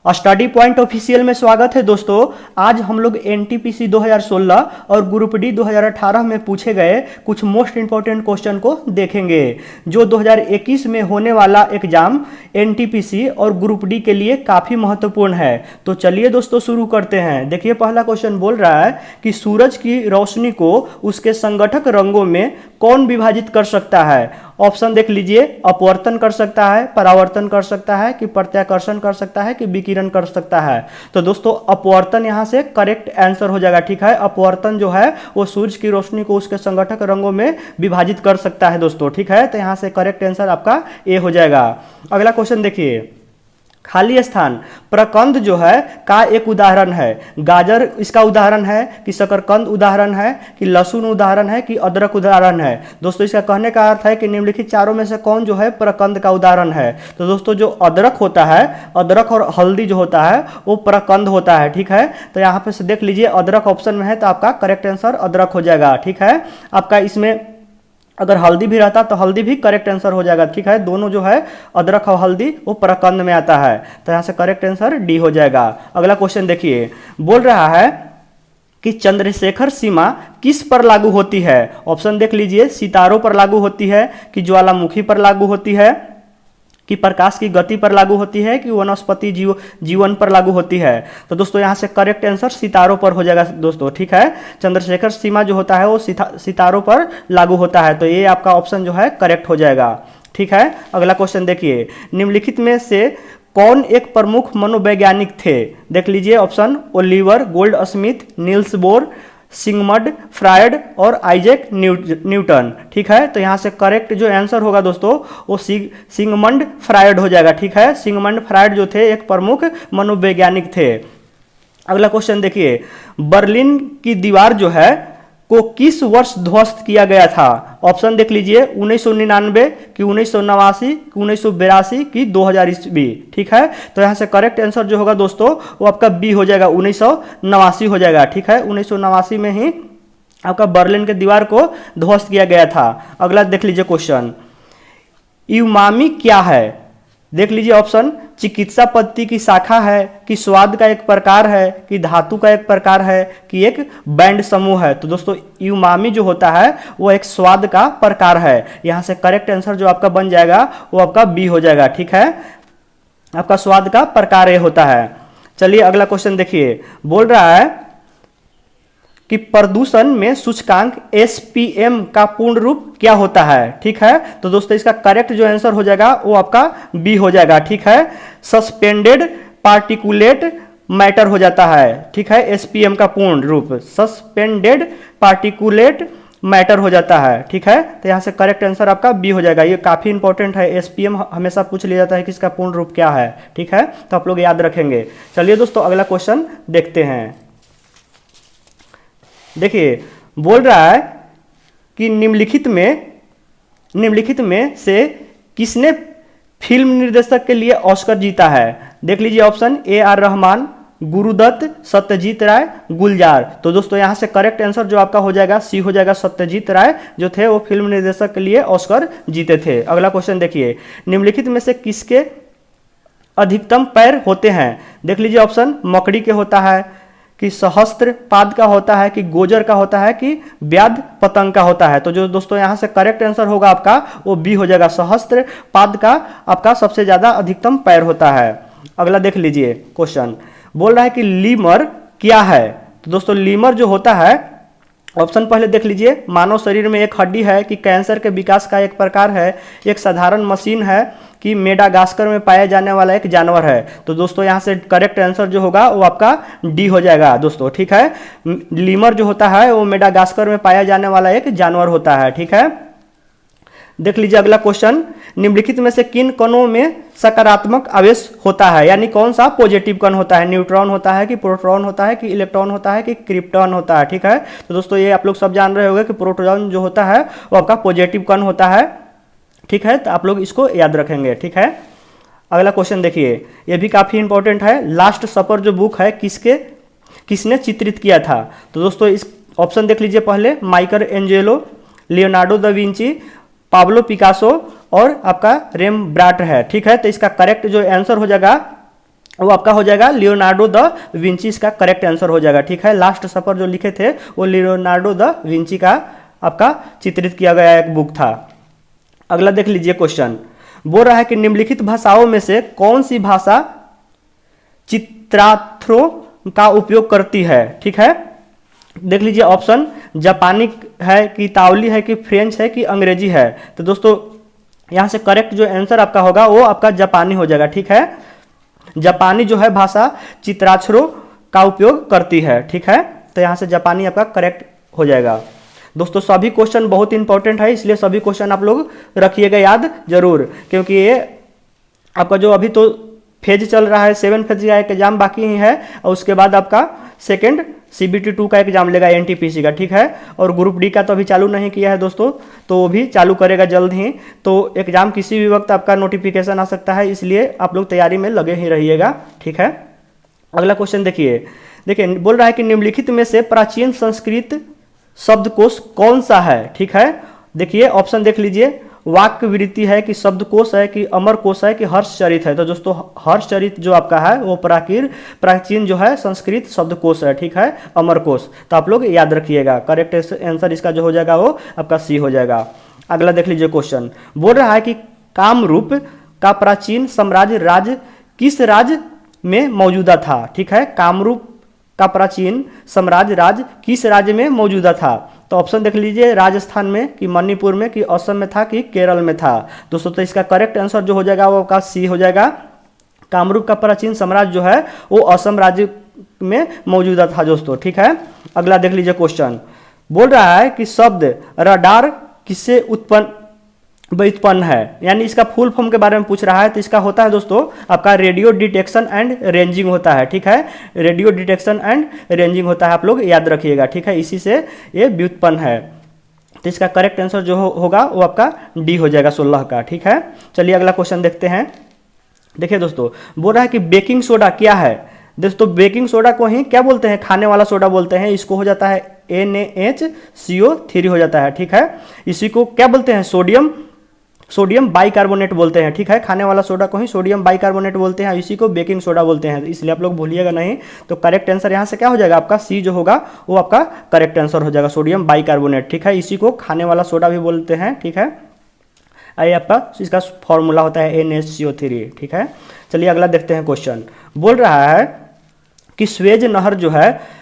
Study point official में स्वागत है दोस्तों। आज हम लोग एनटीपीसी 2016 और ग्रुप डी 2018 में पूछे गए कुछ मोस्ट इंपॉर्टेंट क्वेश्चन को देखेंगे जो 2021 में होने वाला एग्जाम एनटीपीसी और ग्रुप डी के लिए काफ़ी महत्वपूर्ण है। तो चलिए दोस्तों शुरू करते हैं। देखिए पहला क्वेश्चन बोल रहा है कि सूरज की रोशनी को उसके संगठक रंगों में कौन विभाजित कर सकता है। ऑप्शन देख लीजिए, अपवर्तन कर सकता है, परावर्तन कर सकता है, कि प्रत्याकर्षण कर सकता है, कि विकिरण कर सकता है। तो दोस्तों अपवर्तन यहाँ से करेक्ट आंसर हो जाएगा। ठीक है, अपवर्तन जो है वो सूर्य की रोशनी को उसके संगठक रंगों में विभाजित कर सकता है दोस्तों। ठीक है, तो यहाँ से करेक्ट आंसर आपका ए हो जाएगा। अगला क्वेश्चन देखिए, खाली स्थान प्रकंद जो है का एक उदाहरण है। गाजर इसका उदाहरण है, कि शकरकंद उदाहरण है, कि लहसुन उदाहरण है, कि अदरक उदाहरण है। दोस्तों इसका कहने का अर्थ है कि निम्नलिखित चारों में से कौन जो है प्रकंद का उदाहरण है। तो दोस्तों जो अदरक होता है, अदरक और हल्दी जो होता है वो प्रकंद होता है। ठीक है, तो यहाँ पे से देख लीजिए अदरक ऑप्शन में है तो आपका करेक्ट आंसर अदरक हो जाएगा। ठीक है, आपका इसमें अगर हल्दी भी रहता तो हल्दी भी करेक्ट आंसर हो जाएगा। ठीक है, दोनों जो है अदरक और हल्दी वो प्रकंद में आता है, तो यहाँ से करेक्ट आंसर डी हो जाएगा। अगला क्वेश्चन देखिए, बोल रहा है कि चंद्रशेखर सीमा किस पर लागू होती है। ऑप्शन देख लीजिए, सितारों पर लागू होती है, कि ज्वालामुखी पर लागू होती है, कि प्रकाश की गति पर लागू होती है, कि वनस्पति जीवन पर लागू होती है। तो दोस्तों यहाँ से करेक्ट आंसर सितारों पर हो जाएगा दोस्तों। ठीक है, चंद्रशेखर सीमा जो होता है वो सितारों पर लागू होता है, तो ये आपका ऑप्शन जो है करेक्ट हो जाएगा। ठीक है, अगला क्वेश्चन देखिए, निम्नलिखित में से कौन एक प्रमुख मनोवैज्ञानिक थे। देख लीजिए option, Oliver Goldsmith, Niels Bohr, Sigmund Freud और आइजैक न्यूटन। ठीक है, तो यहाँ से करेक्ट जो आंसर होगा दोस्तों वो सिगमंड फ्रायड हो जाएगा। ठीक है, सिगमंड फ्रायड जो थे एक प्रमुख मनोवैज्ञानिक थे। अगला क्वेश्चन देखिए, बर्लिन की दीवार जो है को किस वर्ष ध्वस्त किया गया था। ऑप्शन देख लीजिए, 1999, कि 1989, कि 1982, कि 2000 ईस्वी। ठीक है, तो यहाँ से करेक्ट आंसर जो होगा दोस्तों वो आपका बी हो जाएगा, 1989 हो जाएगा। ठीक है, 1989 में ही आपका बर्लिन के दीवार को ध्वस्त किया गया था। अगला देख लीजिए क्वेश्चन, यूमामी क्या है। देख लीजिए ऑप्शन, चिकित्सा पद्धति की शाखा है, कि स्वाद का एक प्रकार है, कि धातु का एक प्रकार है, कि एक बैंड समूह है। तो दोस्तों यूमामी जो होता है वो एक स्वाद का प्रकार है। यहाँ से करेक्ट आंसर जो आपका बन जाएगा वो आपका बी हो जाएगा। ठीक है, आपका स्वाद का प्रकार ये होता है। चलिए अगला क्वेश्चन देखिए, बोल रहा है कि प्रदूषण में सूचकांक एसपीएम का पूर्ण रूप क्या होता है। ठीक है, तो दोस्तों इसका करेक्ट जो आंसर हो जाएगा वो आपका बी हो जाएगा। ठीक है, सस्पेंडेड पार्टिकुलेट मैटर हो जाता है। ठीक है, एसपीएम का पूर्ण रूप सस्पेंडेड पार्टिकुलेट मैटर हो जाता है। ठीक है, तो यहाँ से करेक्ट आंसर आपका बी हो जाएगा। ये काफी इंपॉर्टेंट है, एसपीएम हमेशा पूछ लिया जाता है कि इसका पूर्ण रूप क्या है। ठीक है, तो आप लोग याद रखेंगे। चलिए दोस्तों अगला क्वेश्चन देखते हैं। देखिए बोल रहा है कि निम्नलिखित में से किसने फिल्म निर्देशक के लिए ऑस्कर जीता है। देख लीजिए ऑप्शन, ए आर रहमान, गुरुदत्त, सत्यजीत राय, गुलजार। तो दोस्तों यहाँ से करेक्ट आंसर जो आपका हो जाएगा सी हो जाएगा। सत्यजीत राय जो थे वो फिल्म निर्देशक के लिए ऑस्कर जीते थे। अगला क्वेश्चन देखिए, निम्नलिखित में से किसके अधिकतम पैर होते हैं। देख लीजिए ऑप्शन, मकड़ी के होता है, कि सहस्त्र पाद का होता है, कि गोजर का होता है, कि व्याध पतंग का होता है। तो जो दोस्तों यहाँ से करेक्ट आंसर होगा आपका वो बी हो जाएगा। सहस्त्र पाद का आपका सबसे ज्यादा अधिकतम पैर होता है। अगला देख लीजिए क्वेश्चन, बोल रहा है कि लीमर क्या है। तो दोस्तों लीमर जो होता है, ऑप्शन पहले देख लीजिए, मानव शरीर में एक हड्डी है, कि कैंसर के विकास का एक प्रकार है, एक साधारण मशीन है, कि मेडागास्कर में पाया जाने वाला एक जानवर है। तो दोस्तों यहाँ से करेक्ट आंसर जो होगा वो आपका डी हो जाएगा दोस्तों। ठीक है, लीमर जो होता है वो मेडागास्कर में पाया जाने वाला एक जानवर होता है। ठीक है, देख लीजिए अगला क्वेश्चन, निम्नलिखित में से किन कणों में सकारात्मक आवेश होता है, यानी कौन सा पॉजिटिव कण होता है। न्यूट्रॉन होता है, कि प्रोटॉन होता है, कि इलेक्ट्रॉन होता है, कि क्रिप्टॉन होता है। ठीक है, तो दोस्तों ये आप लोग सब जान रहे होंगे कि प्रोटॉन जो होता है वो आपका पॉजिटिव कण होता है। ठीक है, तो आप लोग इसको याद रखेंगे। ठीक है, अगला क्वेश्चन देखिए, ये भी काफी इंपॉर्टेंट है। लास्ट सपर जो बुक है किसने चित्रित किया था। तो दोस्तों इस ऑप्शन देख लीजिए, पहले Michael Angelo, Leonardo da Vinci, Pablo Picasso और आपका रेमब्रांट है। ठीक है, तो इसका करेक्ट जो आंसर हो जाएगा वो आपका हो जाएगा लियोनार्डो द विंची, इसका करेक्ट आंसर हो जाएगा। ठीक है, लास्ट सफर जो लिखे थे वो लियोनार्डो द विंची का आपका चित्रित किया गया एक बुक था। अगला देख लीजिए क्वेश्चन, बोल रहा है कि निम्नलिखित भाषाओं में से कौन सी भाषा चित्रार्थों का उपयोग करती है। ठीक है, देख लीजिए ऑप्शन जापानी है कि ताओली है कि फ्रेंच है कि अंग्रेजी है। तो दोस्तों यहाँ से करेक्ट जो आंसर आपका होगा वो आपका जापानी हो जाएगा। ठीक है, जापानी जो है भाषा चित्राक्षरों का उपयोग करती है। ठीक है, तो यहाँ से जापानी आपका करेक्ट हो जाएगा। दोस्तों सभी क्वेश्चन बहुत इंपॉर्टेंट है, इसलिए सभी क्वेश्चन आप लोग रखिएगा याद जरूर, क्योंकि ये आपका जो अभी तो फेज चल रहा है, 7 फेज का एग्जाम बाकी ही है, और उसके बाद आपका सेकंड CBT 2 का एग्जाम लेगा NTPC का। ठीक है, और ग्रुप डी का तो अभी चालू नहीं किया है दोस्तों, तो वो भी चालू करेगा जल्द ही। तो एग्जाम किसी भी वक्त आपका नोटिफिकेशन आ सकता है, इसलिए आप लोग तैयारी में लगे ही रहिएगा। ठीक है, अगला क्वेश्चन देखिए बोल रहा है कि निम्नलिखित में से प्राचीन संस्कृत शब्दकोश कौन सा है। ठीक है, देखिए ऑप्शन देख लीजिए, वाक्य वृत्ति है कि शब्दकोश है कि अमर कोश है कि हर्षचरित है। तो दोस्तों हर्षचरित जो आपका है वो प्राचीन जो है संस्कृत शब्दकोश है। ठीक है, अमर कोश, तो आप लोग याद रखिएगा। करेक्ट आंसर इसका जो हो जाएगा वो आपका सी हो जाएगा। अगला देख लीजिए क्वेश्चन, बोल रहा है कि कामरूप का प्राचीन साम्राज्य राज्य किस राज्य में मौजूदा था। ठीक है, कामरूप का प्राचीन साम्राज्य राज्य किस राज्य में मौजूदा था। तो ऑप्शन देख लीजिए, राजस्थान में कि मणिपुर में कि असम में था कि केरल में था। दोस्तों तो इसका करेक्ट आंसर जो हो जाएगा वो आपका सी हो जाएगा। कामरूप का प्राचीन साम्राज्य जो है वो असम राज्य में मौजूदा था दोस्तों। ठीक है, अगला देख लीजिए क्वेश्चन, बोल रहा है कि शब्द रडार किससे व्युत्पन्न है, यानी इसका फुल फॉर्म के बारे में पूछ रहा है। तो इसका होता है दोस्तों आपका रेडियो डिटेक्शन एंड रेंजिंग होता है। ठीक है, रेडियो डिटेक्शन एंड रेंजिंग होता है, आप लोग याद रखिएगा। ठीक है, इसी से ये व्युत्पन्न है। तो इसका करेक्ट आंसर जो होगा वो आपका डी हो जाएगा 16 का। ठीक है, चलिए अगला क्वेश्चन देखते हैं। देखिए दोस्तों बोल रहा है कि बेकिंग सोडा क्या है। दोस्तों बेकिंग सोडा को ही क्या बोलते हैं, खाने वाला सोडा बोलते हैं। इसको हो जाता है NaHCO3 हो जाता है। ठीक है, इसी को क्या बोलते हैं, सोडियम बाइकार्बोनेट बोलते हैं। ठीक है, खाने वाला सोडा को ही सोडियम बाइकार्बोनेट बोलते हैं, इसी को बेकिंग सोडा बोलते हैं, इसलिए आप लोग भूलिएगा नहीं। तो करेक्ट आंसर यहाँ से क्या हो जाएगा, आपका सी जो होगा वो आपका करेक्ट आंसर हो जाएगा, सोडियम बाइकार्बोनेट। ठीक है, इसी को खाने वाला सोडा भी बोलते हैं। ठीक है, ये आपका इसका फॉर्मूला होता है NaCO3। ठीक है, चलिए अगला देखते हैं क्वेश्चन। बोल रहा है कि स्वेज नहर जो है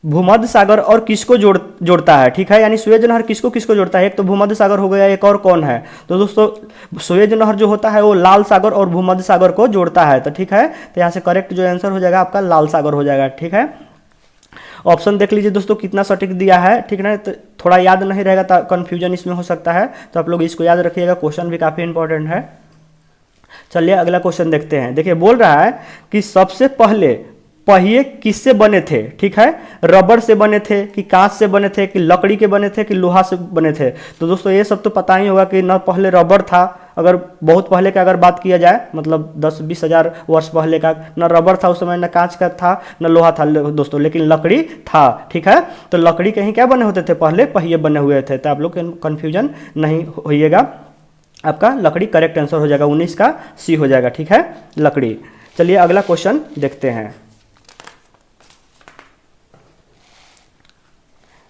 भूमध्य सागर और किसको जोड़ता है। ठीक है, यानी स्वेज नहर किसको किसको जोड़ता है, एक तो भूमध्य सागर हो गया, एक और कौन है। तो दोस्तों स्वेज नहर जो होता है वो लाल सागर और भूमध्य सागर को जोड़ता है। तो ठीक है, तो यहाँ से करेक्ट जो आंसर हो जाएगा आपका लाल सागर हो जाएगा। ठीक है, ऑप्शन देख लीजिए दोस्तों कितना सटीक दिया है। ठीक है, तो थोड़ा याद नहीं रहेगा तो कन्फ्यूजन इसमें हो सकता है, तो आप लोग इसको याद रखिएगा, क्वेश्चन भी काफ़ी इंपॉर्टेंट है। चलिए अगला क्वेश्चन देखते हैं। देखिए बोल रहा है कि सबसे पहले पहिए किससे बने थे। ठीक है, रबड़ से बने थे कि कांच से बने थे कि लकड़ी के बने थे कि लोहा से बने थे। तो दोस्तों ये सब तो पता ही होगा कि न पहले रबड़ था, अगर बहुत पहले का अगर बात किया जाए, मतलब 10-20 हज़ार वर्ष पहले का, न रबड़ था उस समय, न कांच का था, न लोहा था दोस्तों, लेकिन लकड़ी था। ठीक है, तो लकड़ी के ही क्या बने होते थे, पहले पहिए बने हुए थे। तो आप लोग कन्फ्यूजन नहीं होइएगा, आपका लकड़ी करेक्ट आंसर हो जाएगा, 19 का सी हो जाएगा। ठीक है, लकड़ी। चलिए अगला क्वेश्चन देखते हैं।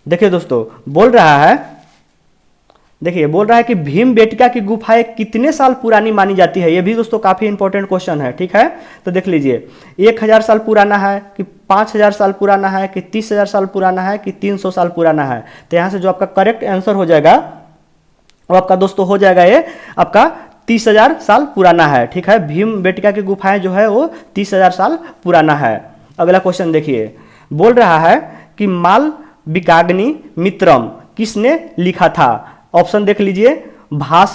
देखिए दोस्तों बोल रहा है कि भीमबेटका की गुफाएं कितने साल पुरानी मानी जाती है। ये भी दोस्तों काफी इंपॉर्टेंट क्वेश्चन है। ठीक है, तो देख लीजिए 1000 साल पुराना है कि 5000 साल पुराना है कि 30,000 साल पुराना है कि 300 साल पुराना है। तो यहाँ से जो आपका करेक्ट आंसर हो जाएगा वो आपका दोस्तों हो जाएगा ये आपका 30,000 साल पुराना है। ठीक है, भीमबेटका की गुफाएं जो है वो 30,000 साल पुराना है। अगला क्वेश्चन देखिए, बोल रहा है कि माल विकाग्नि मित्रम किसने लिखा था। ऑप्शन देख लीजिए, भास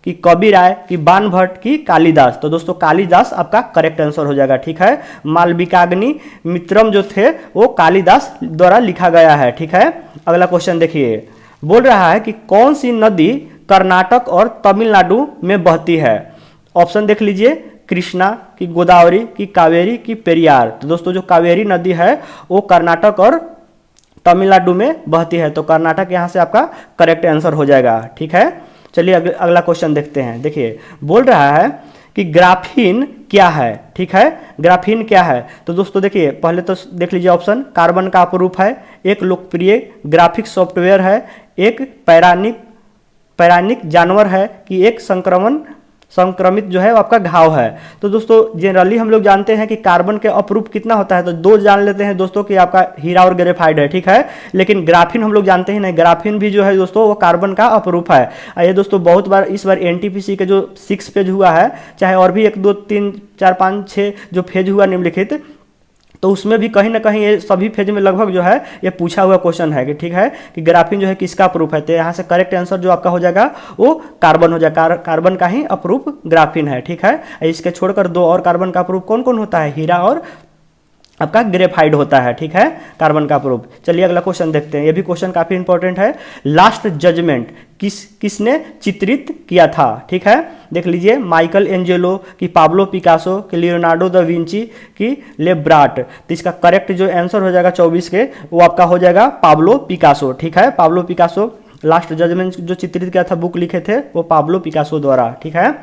कि कबीराय कि बाणभट्ट की कालिदास। तो दोस्तों कालिदास आपका करेक्ट आंसर हो जाएगा। ठीक है, मालविकाग्नि मित्रम जो थे वो कालिदास द्वारा लिखा गया है। ठीक है, अगला क्वेश्चन देखिए, बोल रहा है कि कौन सी नदी कर्नाटक और तमिलनाडु में बहती है। ऑप्शन देख लीजिए, कृष्णा की गोदावरी की कावेरी की पेरियार। तो दोस्तों जो कावेरी नदी है वो कर्नाटक और तमिलनाडु में बहती है, तो कर्नाटक यहाँ से आपका करेक्ट आंसर हो जाएगा। ठीक है, चलिए अगला क्वेश्चन देखते हैं। देखिए बोल रहा है कि ग्राफीन क्या है। ठीक है, ग्राफीन क्या है। तो दोस्तों देखिए, पहले तो देख लीजिए ऑप्शन, कार्बन का अपरूप है, एक लोकप्रिय ग्राफिक सॉफ्टवेयर है, एक पैरानिक जानवर है, कि एक संक्रमित जो है वो आपका घाव है। तो दोस्तों जनरली हम लोग जानते हैं कि कार्बन के अपरूप कितना होता है, तो 2 जान लेते हैं दोस्तों कि आपका हीरा और ग्रेफाइट है। ठीक है, लेकिन ग्राफीन हम लोग जानते हैं नहीं, ग्राफीन भी जो है दोस्तों वो कार्बन का अपरूप है। ये दोस्तों बहुत बार इस बार एनटीपीसी के जो 6 पेज हुआ है, चाहे और भी 1 2 3 4 5 6 जो पेज हुआ निम्नलिखित, तो उसमें भी कहीं ना कहीं ये सभी फेज में लगभग जो है ये पूछा हुआ क्वेश्चन है कि ठीक है कि ग्राफीन जो है किसका अप्रूप है। तो यहाँ से करेक्ट आंसर जो आपका हो जाएगा वो कार्बन हो जाएगा, कार्बन का ही अप्रूप ग्राफीन है। ठीक है, इसके छोड़कर 2 और कार्बन का अप्रूप कौन कौन होता है, हीरा और आपका ग्रेफाइट होता है। ठीक है, कार्बन का अप्रूप। चलिए अगला क्वेश्चन देखते हैं, ये भी क्वेश्चन काफी इंपॉर्टेंट है। लास्ट जजमेंट किसने चित्रित किया था। ठीक है, देख लीजिए, माइकल एंजेलो, कि पाब्लो पिकासो, कि लियोनार्डो दा विंची, कि लेब्राट। तो इसका करेक्ट जो आंसर हो जाएगा 24 के, वो आपका हो जाएगा पाब्लो पिकासो। ठीक है, पाब्लो पिकासो लास्ट जजमेंट जो चित्रित किया था, बुक लिखे थे वो पाब्लो पिकासो द्वारा। ठीक है,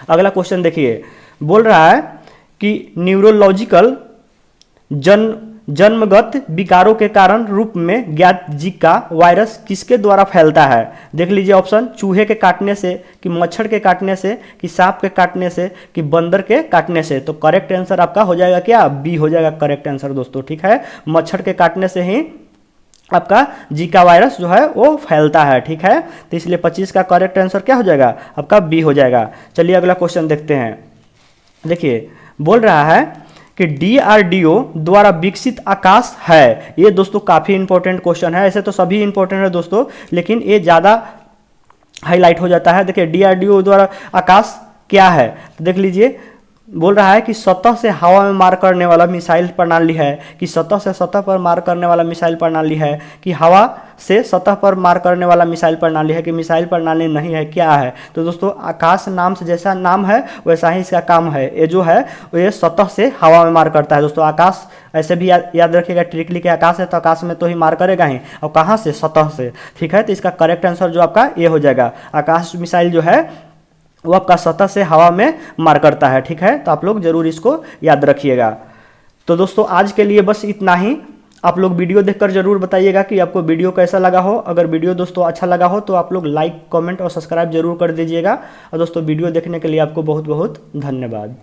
अगला क्वेश्चन देखिए, बोल रहा है कि न्यूरोलॉजिकल जन्मगत विकारों के कारण रूप में ज्ञात जीका वायरस किसके द्वारा फैलता है। देख लीजिए ऑप्शन, चूहे के काटने से, कि मच्छर के काटने से, कि सांप के काटने से, कि बंदर के काटने से। तो करेक्ट आंसर आपका हो जाएगा क्या, बी हो जाएगा करेक्ट आंसर दोस्तों। ठीक है, मच्छर के काटने से ही आपका जीका वायरस जो है वो फैलता है। ठीक है, तो इसलिए 25 का करेक्ट आंसर क्या हो जाएगा, आपका बी हो जाएगा। चलिए अगला क्वेश्चन देखते हैं। देखिए, बोल रहा है कि डीआरडीओ द्वारा विकसित आकाश है। ये दोस्तों काफी इंपॉर्टेंट क्वेश्चन है, ऐसे तो सभी इंपॉर्टेंट है दोस्तों, लेकिन ये ज्यादा हाईलाइट हो जाता है। देखिए, डीआरडीओ द्वारा आकाश क्या है, तो देख लीजिए, बोल रहा है कि सतह से हवा में मार करने वाला मिसाइल प्रणाली है, कि सतह से सतह पर मार करने वाला मिसाइल प्रणाली है, कि हवा से सतह पर मार करने वाला मिसाइल प्रणाली है, कि मिसाइल प्रणाली नहीं है, क्या है। तो दोस्तों आकाश नाम से जैसा नाम है वैसा ही इसका काम है। ये जो है ये सतह से हवा में मार करता है दोस्तों। आकाश ऐसे भी याद रखिएगा ट्रिकली के, आकाश है तो आकाश में तो ही मार करेगा ही, और कहाँ से, सतह से। ठीक है, तो इसका करेक्ट आंसर जो आपका ये हो जाएगा, आकाश मिसाइल जो है वो आपका सतह से हवा में मार करता है। ठीक है, तो आप लोग जरूर इसको याद रखिएगा। तो दोस्तों आज के लिए बस इतना ही। आप लोग वीडियो देखकर जरूर बताइएगा कि आपको वीडियो कैसा लगा हो। अगर वीडियो दोस्तों अच्छा लगा हो तो आप लोग लाइक, कमेंट और सब्सक्राइब जरूर कर दीजिएगा। और दोस्तों वीडियो देखने के लिए आपको बहुत बहुत धन्यवाद।